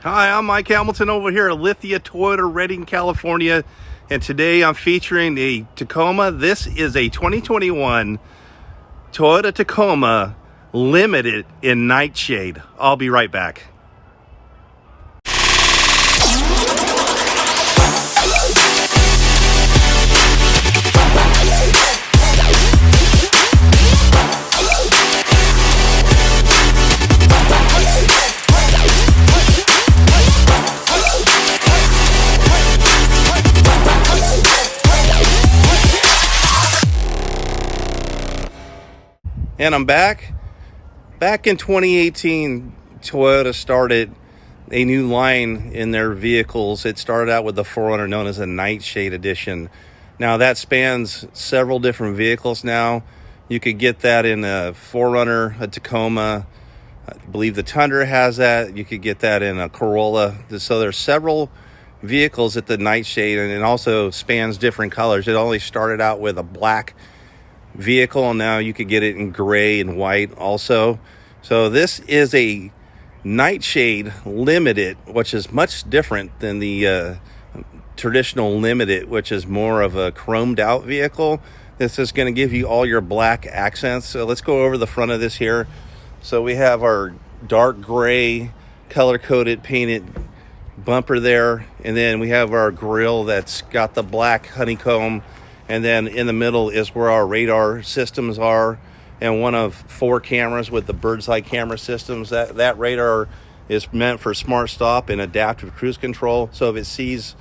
Hi, I'm Mike Hamilton over here at Lithia Toyota, Redding, California. And today I'm featuring a Tacoma. This is a 2021 Toyota Tacoma Limited in Nightshade. I'll be right back. And I'm back. Back in 2018, Toyota started a new line in their vehicles. It started out with the 4Runner known as a Nightshade edition. Now that spans several different vehicles now. You could get that in a 4Runner, a Tacoma. I believe the Tundra has that. You could get that in a Corolla. So there's several vehicles at the Nightshade, and it also spans different colors. It only started out with a black vehicle, and now you could get it in gray and white also. So this is a Nightshade Limited, which is much different than the traditional Limited, which is more of a chromed out vehicle. This is going to give you all your black accents. So let's go over the front of this here. So we have our dark gray color coded painted bumper there, and then we have our grille that's got the black honeycomb. And then in the middle is where our radar systems are, and one of 4 cameras with the bird's eye camera systems. That radar is meant for smart stop and adaptive cruise control. So if it sees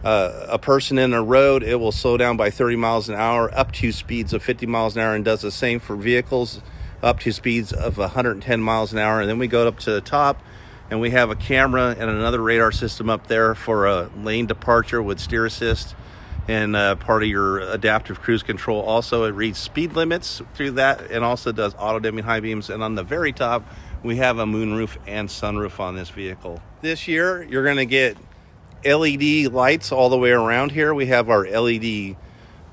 a person in the road, it will slow down by 30 miles an hour up to speeds of 50 miles an hour, and does the same for vehicles up to speeds of 110 miles an hour. And then we go up to the top, and we have a camera and another radar system up there for a lane departure with steer assist. And part of your adaptive cruise control. Also, it reads speed limits through that, and also does auto dimming high beams. And on the very top, we have a moonroof and sunroof on this vehicle. This year, you're going to get LED lights all the way around here. We have our LED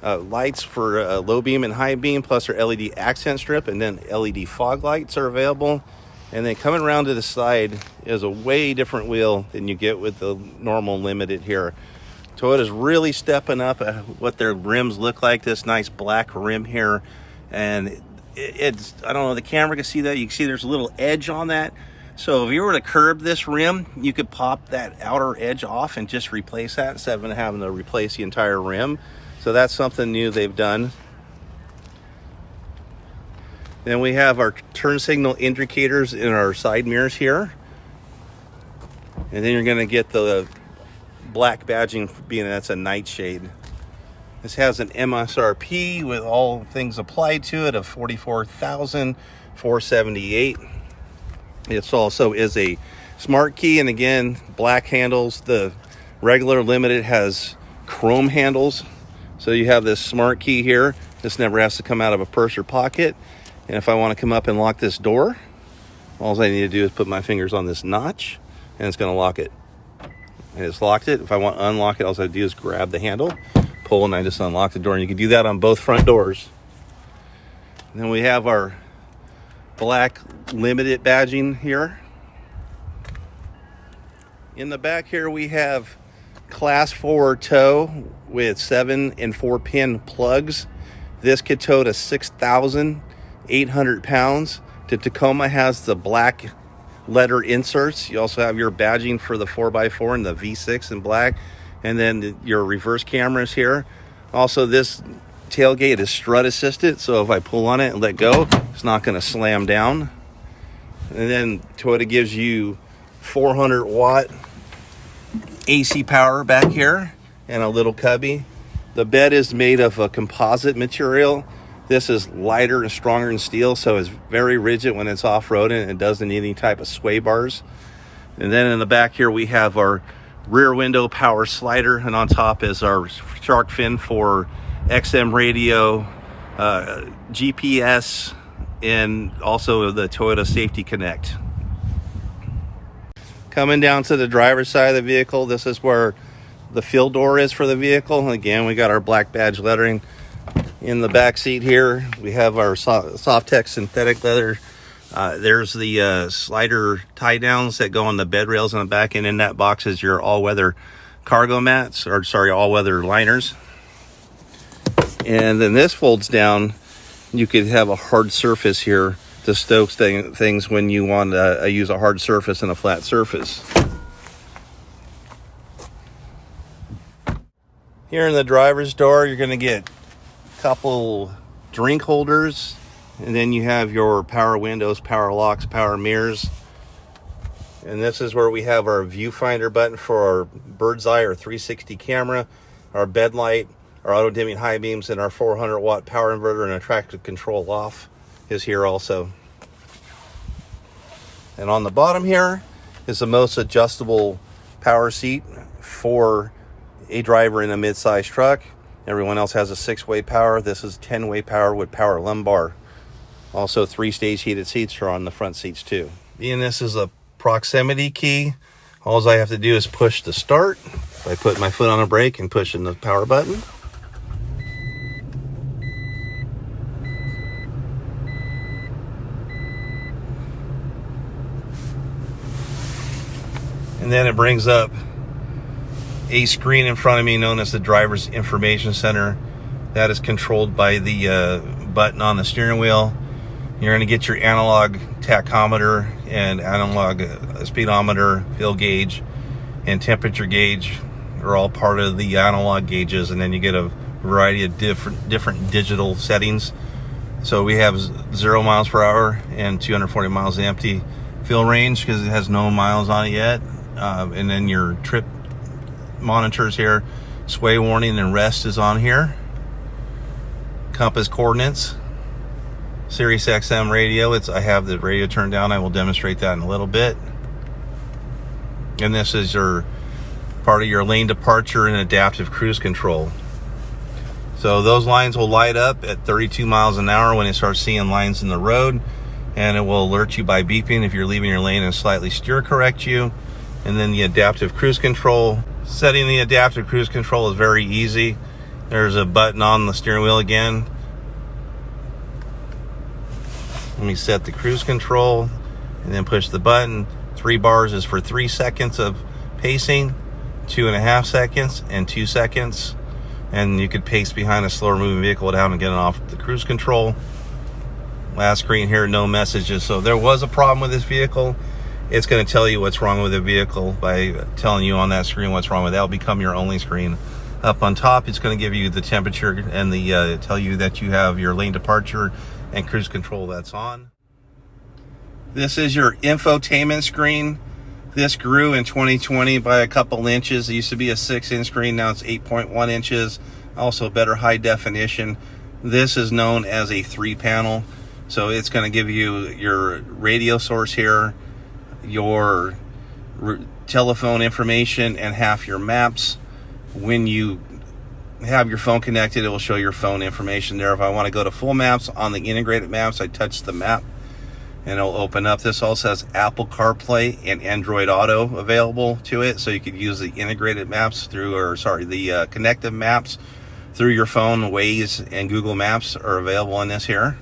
lights for low beam and high beam, plus our LED accent strip, and then LED fog lights are available. And then coming around to the side is a way different wheel than you get with the normal Limited here. Toyota's really stepping up at what their rims look like. This nice black rim here, and it's, I don't know, the camera can see that. You can see there's a little edge on that. So if you were to curb this rim, you could pop that outer edge off and just replace that instead of having to replace the entire rim. So that's something new they've done. Then we have our turn signal indicators in our side mirrors here. And then you're going to get the black badging, being that's a Nightshade. This has an MSRP with all things applied to it of $44,478. It also is a smart key, and again, black handles. The regular Limited has chrome handles, so you have this smart key here. This never has to come out of a purse or pocket. And if I want to come up and lock this door, all I need to do is put my fingers on this notch, and it's going to lock it. And it's locked it. If I want to unlock it, all I do is grab the handle, pull, and I just unlock the door. And you can do that on both front doors. And then we have our black Limited badging here. In the back here, we have class 4 tow with 7 and 4 pin plugs. This could tow to 6,800 pounds. The Tacoma has the black letter inserts. You also have your badging for the 4x4 and the V6 in black, and then your reverse cameras here. Also, this tailgate is strut assisted, so if I pull on it and let go, it's not going to slam down. And then Toyota gives you 400 watt AC power back here and a little cubby. The bed is made of a composite material. This is lighter and stronger than steel, so it's very rigid when it's off-roading, and it doesn't need any type of sway bars. And then in the back here, we have our rear window power slider, and on top is our shark fin for XM radio, GPS, and also the Toyota Safety Connect. Coming down to the driver's side of the vehicle, this is where the field door is for the vehicle. And again, we got our black badge lettering. In the back seat here, we have our Softex synthetic leather There's the slider tie downs that go on the bed rails on the back, and in that box is your all-weather cargo mats, or sorry, all-weather liners. And then this folds down. You could have a hard surface here to stoke things when you want to use a hard surface and a flat surface. Here in the driver's door, you're going to get a couple drink holders, and then you have your power windows, power locks, power mirrors. And this is where we have our viewfinder button for our bird's eye or 360 camera, our bed light, our auto dimming high beams, and our 400 watt power inverter and attractive control off is here also. And on the bottom here is the most adjustable power seat for a driver in a mid-size truck. Everyone else has a 6-way power. This is 10-way power with power lumbar. Also 3-stage heated seats are on the front seats too. And this is a proximity key. All I have to do is push the start by putting my foot on the brake and pushing the power button. And then it brings up a screen in front of me known as the driver's information center. That is controlled by the button on the steering wheel. You're going to get your analog tachometer and analog speedometer, fuel gauge, and temperature gauge are all part of the analog gauges, and then you get a variety of different digital settings. So we have 0 miles per hour and 240 miles empty fuel range because it has no miles on it yet. And then your trip monitors here, sway warning and rest is on here. Compass coordinates, Sirius XM radio. I have the radio turned down. I will demonstrate that in a little bit. And this is your part of your lane departure and adaptive cruise control. So those lines will light up at 32 miles an hour when it starts seeing lines in the road, and it will alert you by beeping if you're leaving your lane and slightly steer correct you. And then the adaptive cruise control. Setting the adaptive cruise control is very easy. There's a button on the steering wheel again. Let me set the cruise control and then push the button. 3 bars is for 3 seconds of pacing, 2.5 seconds, and 2 seconds. And you could pace behind a slower moving vehicle without having to get off the cruise control. Last screen here, no messages. So there was a problem with this vehicle. It's going to tell you what's wrong with the vehicle by telling you on that screen what's wrong with it. That'll become your only screen. Up on top, it's going to give you the temperature and the tell you that you have your lane departure and cruise control that's on. This is your infotainment screen. This grew in 2020 by a couple inches. It used to be a 6-inch screen. Now it's 8.1 inches. Also better high definition. This is known as a 3-panel. So it's going to give you your radio source here, your telephone information, and half your maps. When you have your phone connected, it will show your phone information there. If I want to go to full maps on the integrated maps, I touch the map and it'll open up. This also has Apple CarPlay and Android Auto available to it, so you could use the integrated maps the connected maps through your phone. Waze and Google Maps are available in this here.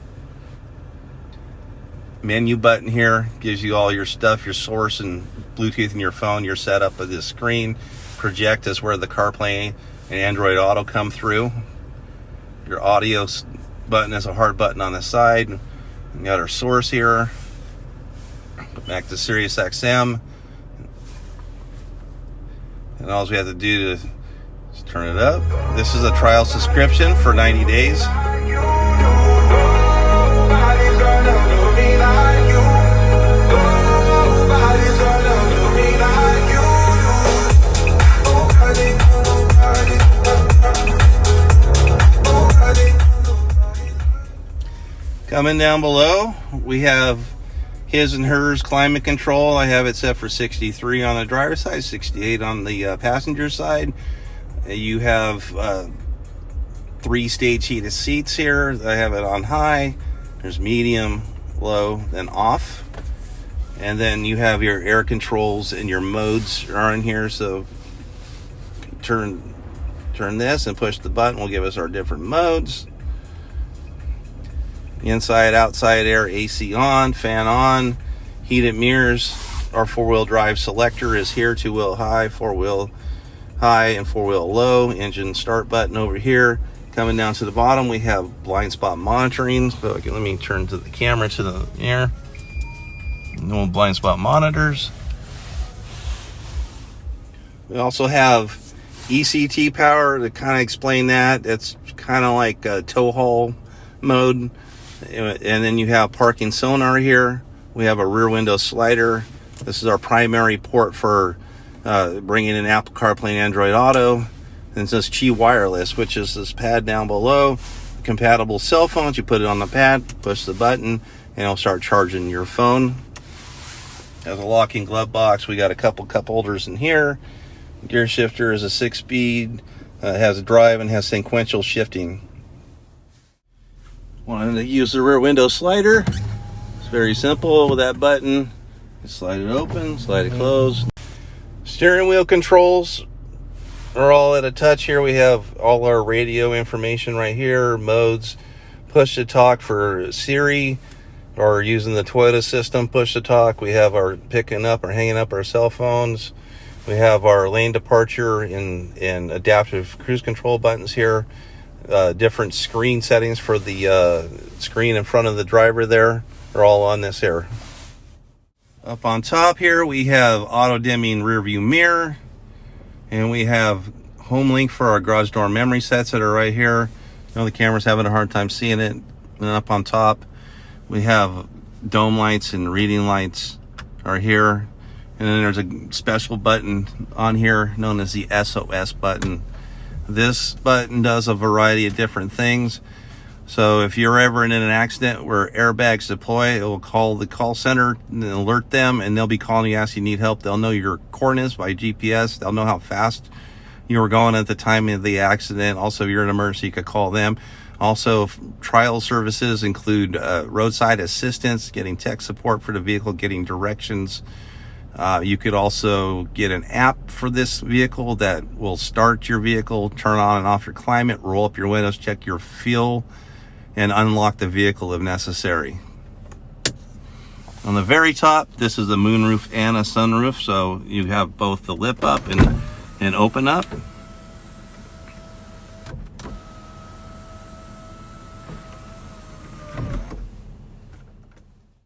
Menu button here gives you all your stuff, your source and Bluetooth in your phone, your setup of this screen. Project is where the CarPlay and Android Auto come through. Your audio button is a hard button on the side. We got our source here. Back to Sirius XM. And all we have to do to turn it up. This is a trial subscription for 90 days. Coming down below, we have his and hers climate control. I have it set for 63 on the driver's side, 68 on the passenger side. You have 3-stage heated seats here. I have it on high. There's medium, low, then off. And then you have your air controls and your modes are in here. So turn this and push the button will give us our different modes. inside, outside air, AC on, fan on, heated mirrors. Our four-wheel drive selector is here, two-wheel high, four-wheel high, and four-wheel low. Engine start button over here. Coming down to the bottom, we have blind spot monitoring. So let me turn to the camera to the air. No blind spot monitors. We also have ECT power to kind of explain that. It's kind of like a tow haul mode. And then you have parking sonar here. We have a rear window slider. This is our primary port for bringing in Apple CarPlay and Android Auto. And it says Qi Wireless, which is this pad down below. Compatible cell phones. You put it on the pad, push the button, and it'll start charging your phone. Has a locking glove box. We got a couple cup holders in here. Gear shifter is a 6-speed, has a drive and has sequential shifting. Wanted to use the rear window slider. It's very simple with that button. You slide it open, slide it closed. Steering wheel controls are all at a touch here. We have all our radio information right here, modes, push to talk for Siri, or using the Toyota system, push to talk. We have our picking up or hanging up our cell phones. We have our lane departure and adaptive cruise control buttons here. Different screen settings for the screen in front of the driver there are all on this here. Up on top here, we have auto dimming rear view mirror. And we have home link for our garage door memory sets that are right here. You know, the camera's having a hard time seeing it. And up on top, we have dome lights and reading lights are here. And then there's a special button on here known as the SOS button. This button does a variety of different things. So if you're ever in an accident where airbags deploy, it will call the call center and alert them, and they'll be calling you, asking you need help. They'll know your coordinates by GPS. They'll know how fast you were going at the time of the accident. Also, if you're in an emergency, you could call them. Also, trial services include roadside assistance, getting tech support for the vehicle, getting directions. You could also get an app for this vehicle that will start your vehicle, turn on and off your climate, roll up your windows, check your fuel, and unlock the vehicle if necessary. On the very top, this is a moonroof and a sunroof, so you have both the lip up and open up.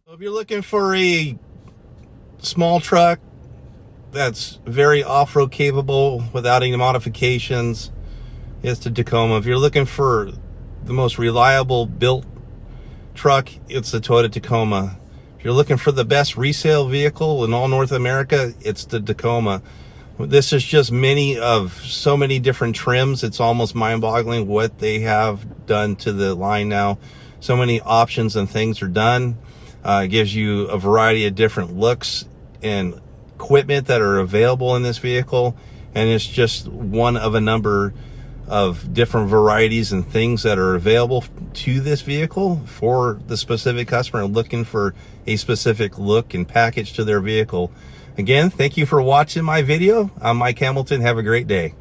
So if you're looking for a small truck that's very off-road capable without any modifications, it's the Tacoma. If you're looking for the most reliable built truck, it's the Toyota Tacoma. If you're looking for the best resale vehicle in all North America, it's the Tacoma. This is just so many different trims. It's almost mind-boggling what they have done to the line now. So many options and things are done. It gives you a variety of different looks and equipment that are available in this vehicle, and it's just one of a number of different varieties and things that are available to this vehicle for the specific customer looking for a specific look and package to their vehicle. Again, thank you for watching my video. I'm Mike Hamilton. Have a great day.